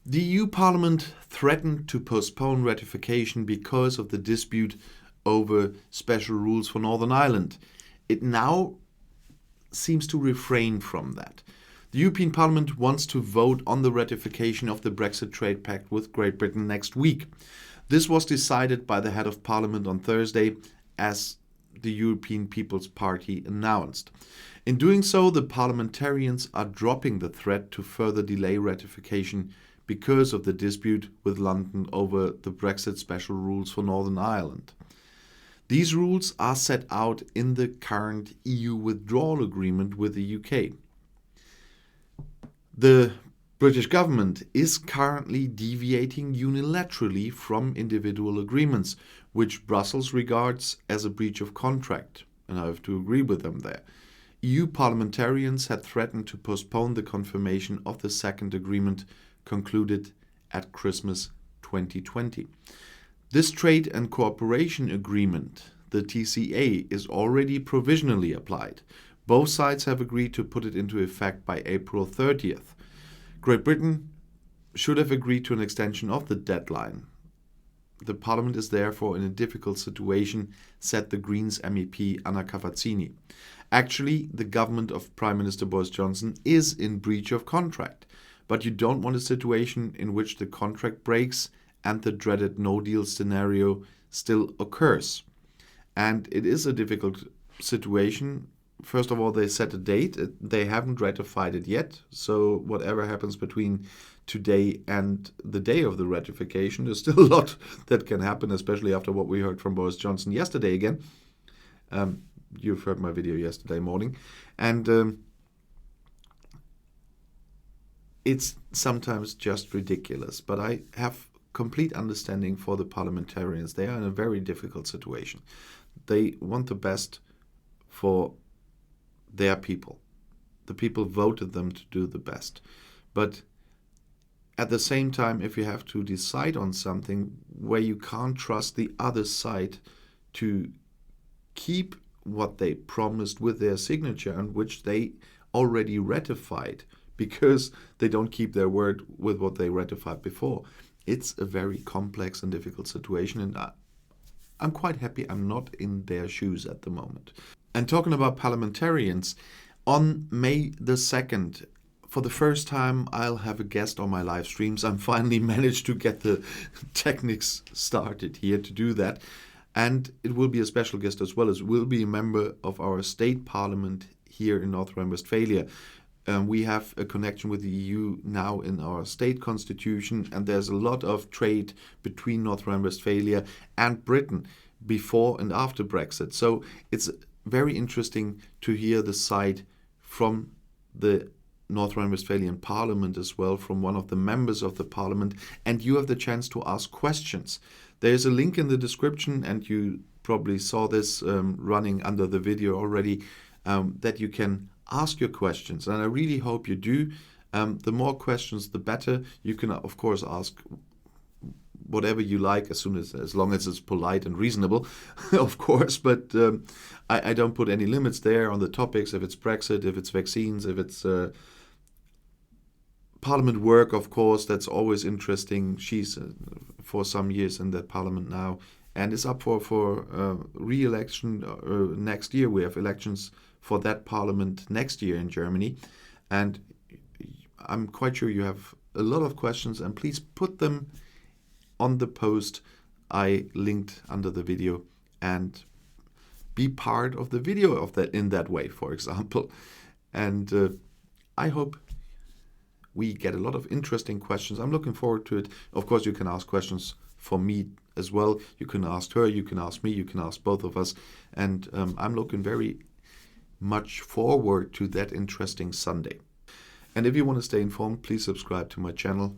The EU Parliament threatened to postpone ratification because of the dispute over special rules for Northern Ireland. It now seems to refrain from that. The European Parliament wants to vote on the ratification of the Brexit trade pact with Great Britain next week. This was decided by the head of Parliament on Thursday, as the European People's Party announced. In doing so, the parliamentarians are dropping the threat to further delay ratification because of the dispute with London over the Brexit special rules for Northern Ireland. These rules are set out in the current EU withdrawal agreement with the UK. The British government is currently deviating unilaterally from individual agreements, which Brussels regards as a breach of contract, and I have to agree with them there. EU parliamentarians had threatened to postpone the confirmation of the second agreement concluded at Christmas 2020. This trade and cooperation agreement, the TCA, is already provisionally applied. Both sides have agreed to put it into effect by April 30th. Great Britain should have agreed to an extension of the deadline. The Parliament is therefore in a difficult situation, said the Greens MEP Anna Cavazzini. Actually, the government of Prime Minister Boris Johnson is in breach of contract, but you don't want a situation in which the contract breaks and the dreaded no-deal scenario still occurs. And it is a difficult situation. First of all, they set a date. They haven't ratified it yet. So whatever happens between today and the day of the ratification, there's still a lot that can happen, especially after what we heard from Boris Johnson yesterday again. You've heard my video yesterday morning. And it's sometimes just ridiculous. But I have complete understanding for the parliamentarians. They are in a very difficult situation. They want the best for their people. The people voted them to do the best. But at the same time, if you have to decide on something where you can't trust the other side to keep what they promised with their signature and which they already ratified because they don't keep their word with what they ratified before, it's a very complex and difficult situation, and I'm quite happy I'm not in their shoes at the moment. And talking about parliamentarians, on May the 2nd, for the first time, I'll have a guest on my live streams. I'm finally managed to get the techniques started here to do that. And it will be a special guest as well, as will be a member of our state parliament here in North Rhine-Westphalia. We have a connection with the EU now in our state constitution, and there's a lot of trade between North Rhine-Westphalia and Britain before and after Brexit. So it's very interesting to hear the side from the North Rhine-Westphalian Parliament as well, from one of the members of the Parliament, and you have the chance to ask questions. There's a link in the description, and you probably saw this running under the video already, that you can ask your questions, and I really hope you do. The more questions, the better. You can, of course, ask whatever you like, as long as it's polite and reasonable, of course. But I don't put any limits there on the topics. If it's Brexit, if it's vaccines, if it's Parliament work, of course, that's always interesting. She's for some years in that Parliament now, and is up for re-election next year. We have elections for that Parliament next year in Germany, and I'm quite sure you have a lot of questions, and please put them on the post I linked under the video and be part of the video of that in that way, for example. And I hope we get a lot of interesting questions. I'm looking forward to it. Of course, you can ask questions for me as well. You can ask her, you can ask me, you can ask both of us. And I'm looking very much forward to that interesting Sunday. And if you want to stay informed, please subscribe to my channel.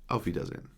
Auf Wiedersehen.